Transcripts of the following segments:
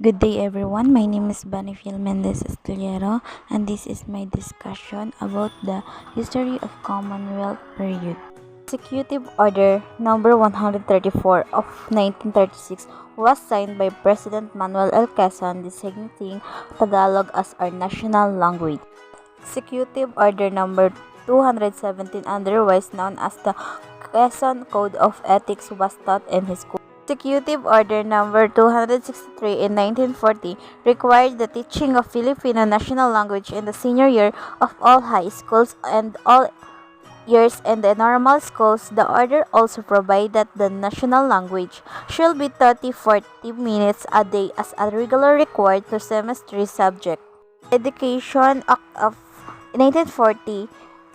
Good day everyone, my name is Boniface Mendez Estillero and this is my discussion about the history of Commonwealth period. Executive Order number 134 of 1936 was signed by President Manuel L. Quezon designating Tagalog as our national language. Executive Order number 217, otherwise known as the Quezon Code of Ethics, was taught in his school. Executive Order number 263 in 1940 required the teaching of Filipino national language in the senior year of all high schools and all years in the normal schools. The order also provided that the national language should be taught 40 minutes a day as a regular required to semester subject. Education Act of 1940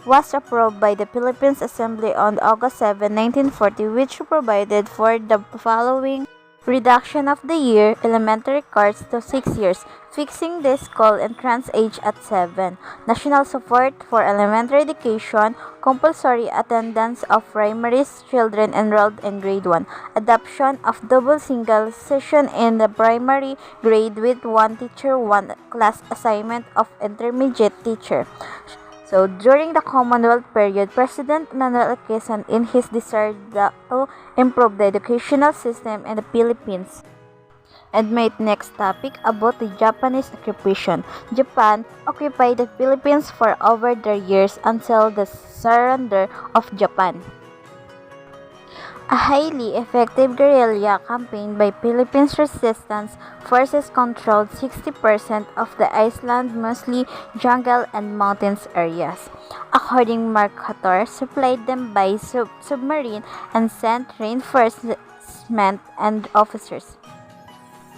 was approved by the Philippines Assembly on August 7, 1940, which provided for the following reduction of the year elementary course to 6 years, fixing the school entrance age at 7, national support for elementary education, compulsory attendance of primary children enrolled in grade 1, adoption of double single session in the primary grade with one teacher, one class assignment of intermediate teacher. So, during the Commonwealth period, President Manuel L. Quezon, in his desire to improve the educational system in the Philippines, and my next topic about the Japanese occupation. Japan occupied the Philippines for over the years until the surrender of Japan. A highly effective guerrilla campaign by Philippines resistance forces controlled 60% of the island, mostly jungle and mountains areas. According Mark Hator, supplied them by submarine and sent reinforcement and officers.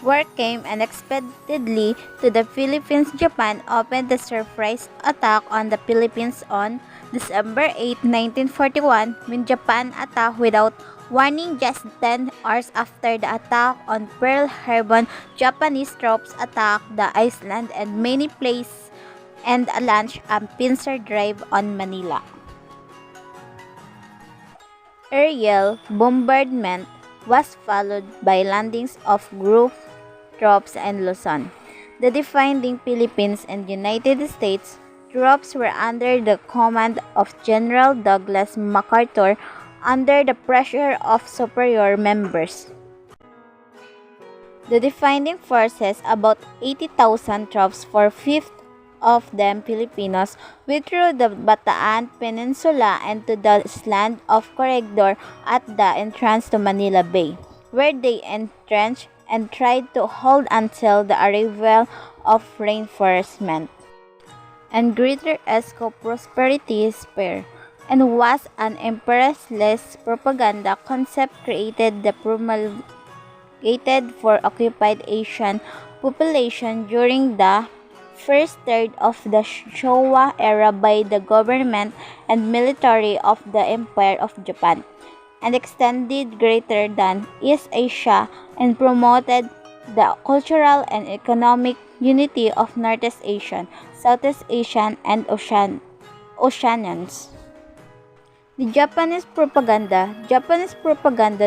War came unexpectedly to the Philippines. Japan opened the surprise attack on the Philippines on December 8, 1941, when Japan attacked without warning. Just 10 hours after the attack on Pearl Harbor, Japanese troops attacked the island and many places and launched a pincer drive on Manila. Aerial bombardment was followed by landings of group troops in Luzon. The defending Philippines and United States troops were under the command of General Douglas MacArthur under the pressure of superior members. The defending forces, about 80,000 troops, 4/5 of them Filipinos, withdrew the Bataan Peninsula and to the island of Corregidor at the entrance to Manila Bay, where they entrenched and tried to hold until the arrival of reinforcement and greater esco prosperity spare, and was an imperialist propaganda concept created the promulgated for occupied Asian population during the first third of the Showa era by the government and military of the Empire of Japan, and extended greater than East Asia and promoted the cultural and economic unity of Northeast Asian, Southeast Asian, and Oceanians. The Japanese propaganda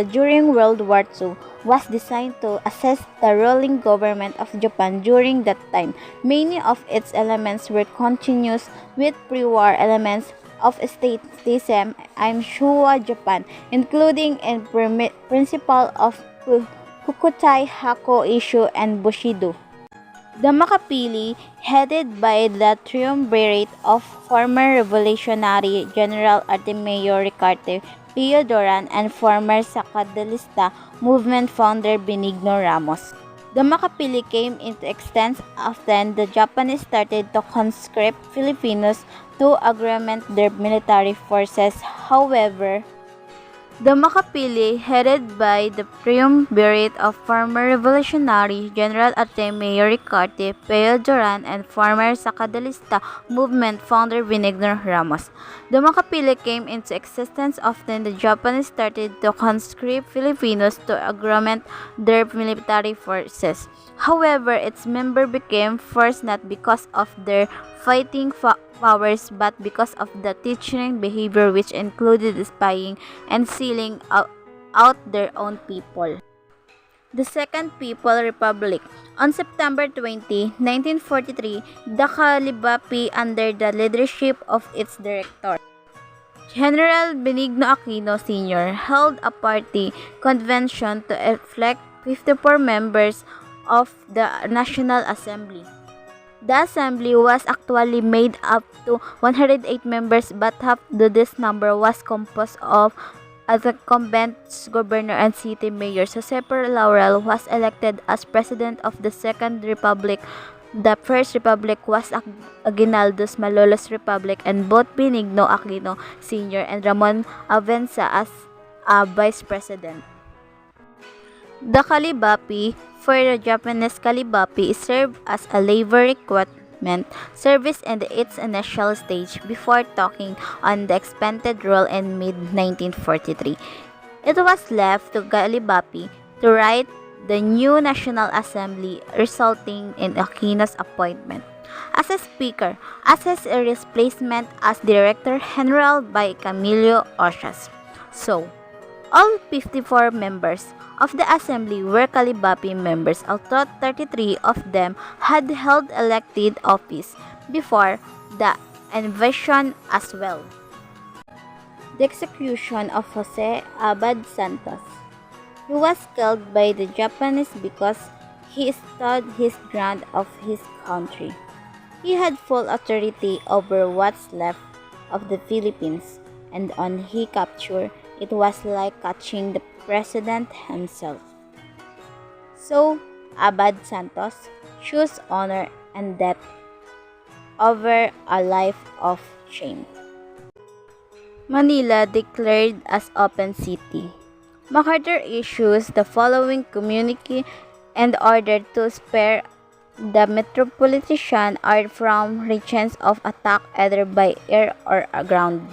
during World War II was designed to assess the ruling government of Japan during that time. Many of its elements were continuous with pre-war elements of statism and Showa Japan, including in principle of Kukutai Hako issue and Bushido. The Makapili, headed by the triumvirate of former Revolutionary General Artemio Ricarte Pio Duran and former Sacadalista movement founder Benigno Ramos. The Makapili came into existence after the Japanese started to conscript Filipinos to augment their military forces. However, the Makapili, headed by the triumvirate of former Revolutionary General Artemio Ricarte Pio Duran and former Sacadalista movement founder Benigno Ramos. The Makapili came into existence after the Japanese started to conscript Filipinos to augment their military forces. However, its members became forced not because of their fighting powers but because of the teaching behavior, which included spying and sealing out their own people. The Second People Republic. On September 20, 1943, the Calibapi, under the leadership of its director, General Benigno Aquino Sr., held a party convention to elect 54 members of the National Assembly. The assembly was actually made up to 108 members, but half of this number was composed of incumbent governor and city mayor. Jose Laurel was elected as president of the Second Republic. The First Republic was Aguinaldo's Malolos Republic, and both Benigno Aquino Sr. and Ramon Avenza as a vice president. The Kalibapi, for the Japanese Kalibapi, served as a labor recruitment service in its initial stage before taking on the expanded role in mid-1943. It was left to Kalibapi to write the new National Assembly, resulting in Aquino's appointment as a speaker, as his replacement as Director General by Camilo Ocias. So, all 54 members of the assembly were Kalibapi members, although 33 of them had held elected office before the invasion as well. The execution of Jose Abad Santos. He was killed by the Japanese because he stood his ground of his country. He had full authority over what's left of the Philippines, and on his capture, it was like catching the president himself. So, Abad Santos chose honor and death over a life of shame. Manila declared as open city. MacArthur issues the following communique and ordered to spare the metropolitan art from chance of attack either by air or ground.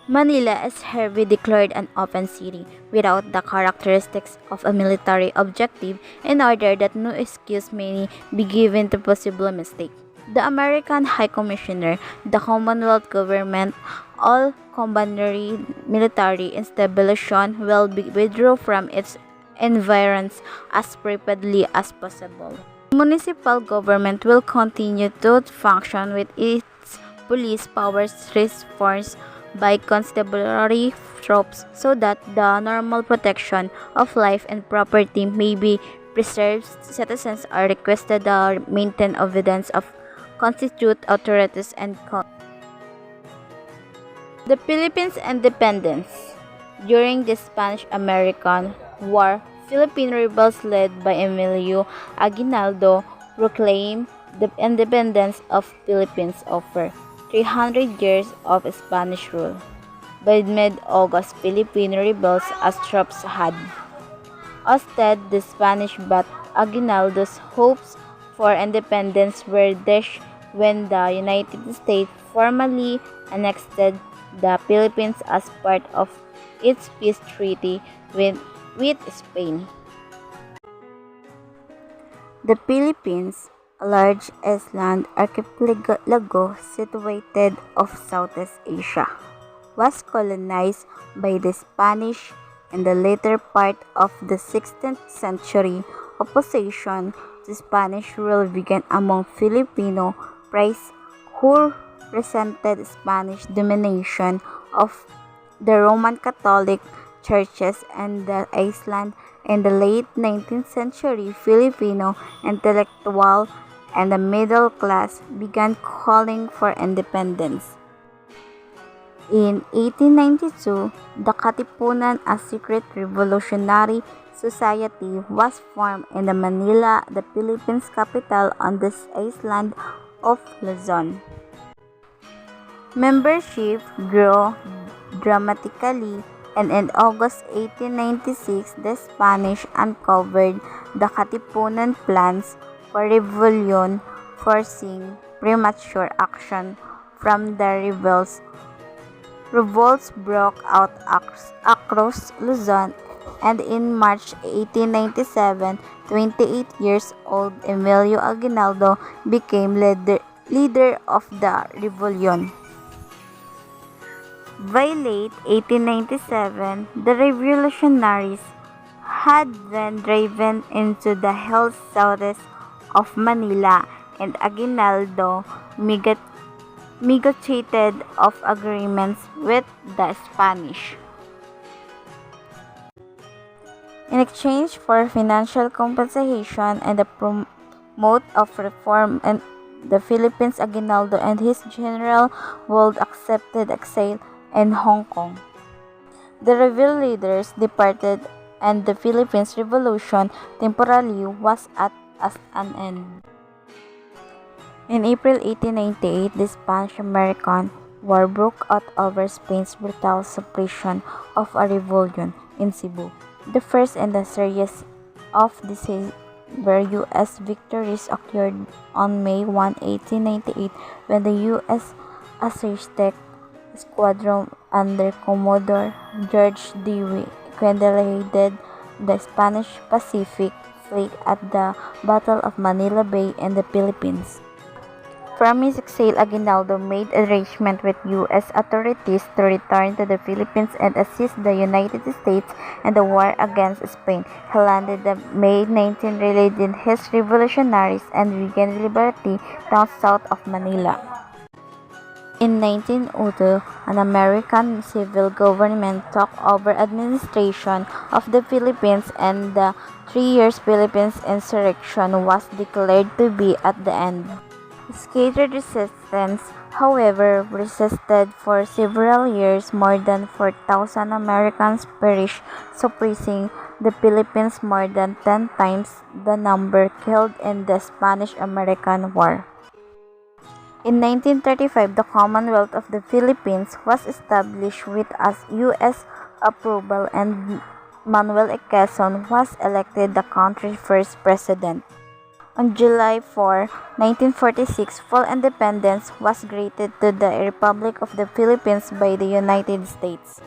Manila is hereby declared an open city without the characteristics of a military objective in order that no excuse may be given to possible mistake. The American High Commissioner, the Commonwealth government, all combinatory military installation will be withdraw from its environs as rapidly as possible. The municipal government will continue to function with its police powers reinforced by constabulary troops so that the normal protection of life and property may be preserved. Citizens are requested to maintain evidence of constitute authorities and the Philippines independence. During the Spanish-American War, Philippine rebels led by Emilio Aguinaldo proclaimed the independence of Philippines after 300 years of Spanish rule. By mid-August, Philippine rebels as troops had ousted the Spanish, but Aguinaldo's hopes for independence were dashed when the United States formally annexed the Philippines as part of its peace treaty with Spain. The Philippines, a large island archipelago situated off Southeast Asia, was colonized by the Spanish in the later part of the 16th century. Opposition to Spanish rule began among Filipino priests who resented Spanish domination of the Roman Catholic churches in the island. In the late 19th century, Filipino intellectuals and the middle class began calling for independence. In 1892, the Katipunan, a secret revolutionary society, was formed in Manila, the Philippines capital on this island of Luzon. Membership grew dramatically, and in August 1896, the Spanish uncovered the Katipunan plans for rebellion, forcing premature action from the rebels. Revolts broke out across Luzon, and in March 1897, 28-year-old Emilio Aguinaldo became leader of the rebellion. By late 1897, the revolutionaries had been driven into the hills southeast of Manila, and Aguinaldo negotiated of agreements with the Spanish. In exchange for financial compensation and the promote of reform in the Philippines, Aguinaldo and his general would accepted exile in Hong Kong. The rebel leaders departed and the Philippines Revolution temporarily was at as an end. In April 1898, the Spanish-American War broke out over Spain's brutal suppression of a rebellion in Cebu, the first in the series of where U.S. victories occurred on May 1, 1898, when the U.S. Aztec Squadron under Commodore George Dewey annihilated the Spanish Pacific Fleet at the Battle of Manila Bay in the Philippines. From his exile, Aguinaldo made arrangements with U.S. authorities to return to the Philippines and assist the United States in the war against Spain. He landed on May 19, leading his revolutionaries and regained liberty down south of Manila. In 1902, an American civil government took over administration of the Philippines, and the 3 year Philippines insurrection was declared to be at the end. Scattered resistance, however, persisted for several years. More than 4,000 Americans perished, suppressing the Philippines more than 10 times the number killed in the Spanish-American War. In 1935, the Commonwealth of the Philippines was established with U.S. approval, and Manuel A. Quezon was elected the country's first president. On July 4, 1946, full independence was granted to the Republic of the Philippines by the United States.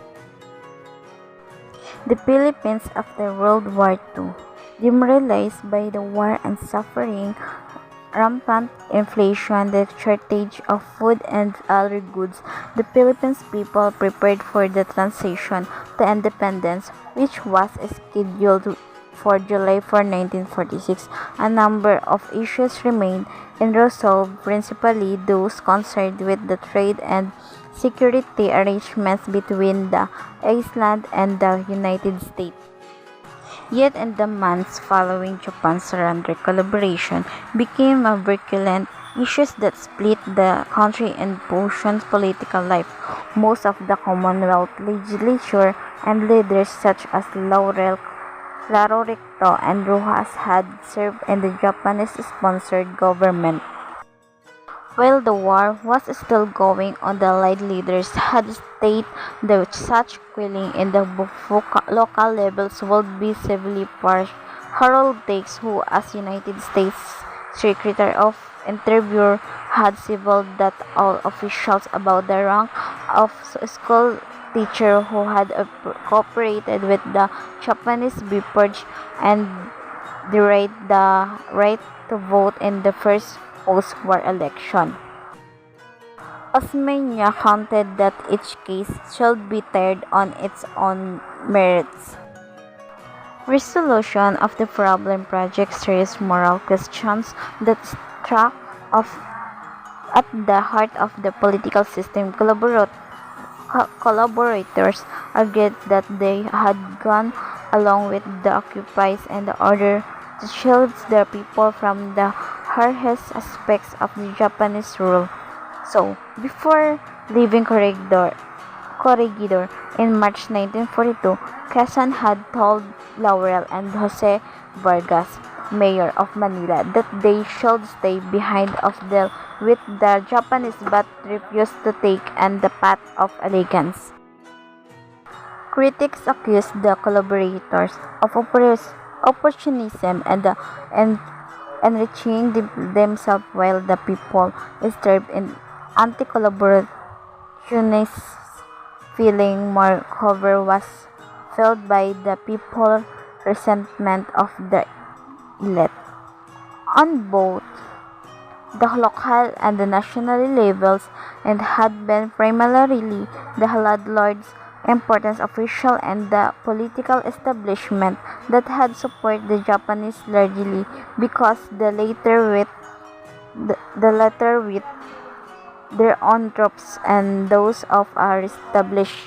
The Philippines after World War II, demoralized by the war and suffering rampant inflation, the shortage of food and other goods, the Philippines people prepared for the transition to independence, which was scheduled for July 4, 1946, a number of issues remained unresolved, principally those concerned with the trade and security arrangements between the island and the United States. Yet in the months following Japan's surrender, collaboration became a virulent issues that split the country and portions political life. Most of the Commonwealth legislature and leaders such as Laro Recto and Rojas had served in the Japanese-sponsored government. While the war was still going on, the Allied leaders had stated that such quelling in the local levels would be severely punished. Harold Dix, who as United States Secretary of Interior had civiled that all officials about the rank of school teacher who had cooperated with the Japanese be purged and the right to vote in the first post-war election. Osmeña counted that each case should be tried on its own merits. Resolution of the problem project serious moral questions that struck at the heart of the political system. Collaborators argued that they had gone along with the occupiers in order to shield their people from the harshest aspects of the Japanese rule. So, before leaving Corregidor in March 1942, Quezon had told Laurel and Jose Vargas, mayor of Manila, that they should stay behind with the Japanese but refused to take the path of elegance. Critics accused the collaborators of opportunism and enriching themselves while the people starved in anti-collaborationist feeling. Moreover, was felt by the people resentment of the elite on both the local and the national levels, and had been primarily the landlords important official and the political establishment that had supported the Japanese largely because the latter with their own troops and those of our established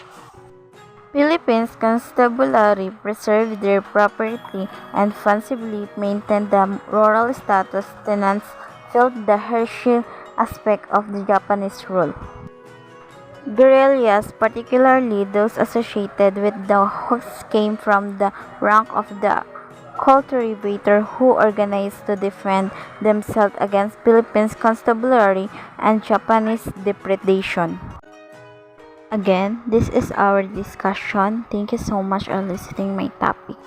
Philippines constabulary preserved their property and fancifully maintained the rural status. Tenants felt the hierarchical aspect of the Japanese rule. Guerrillas, particularly those associated with the Hawks, came from the rank of the cultivator who organized to defend themselves against Philippines constabulary and Japanese depredation. Again, this is our discussion. Thank you so much for listening my topic.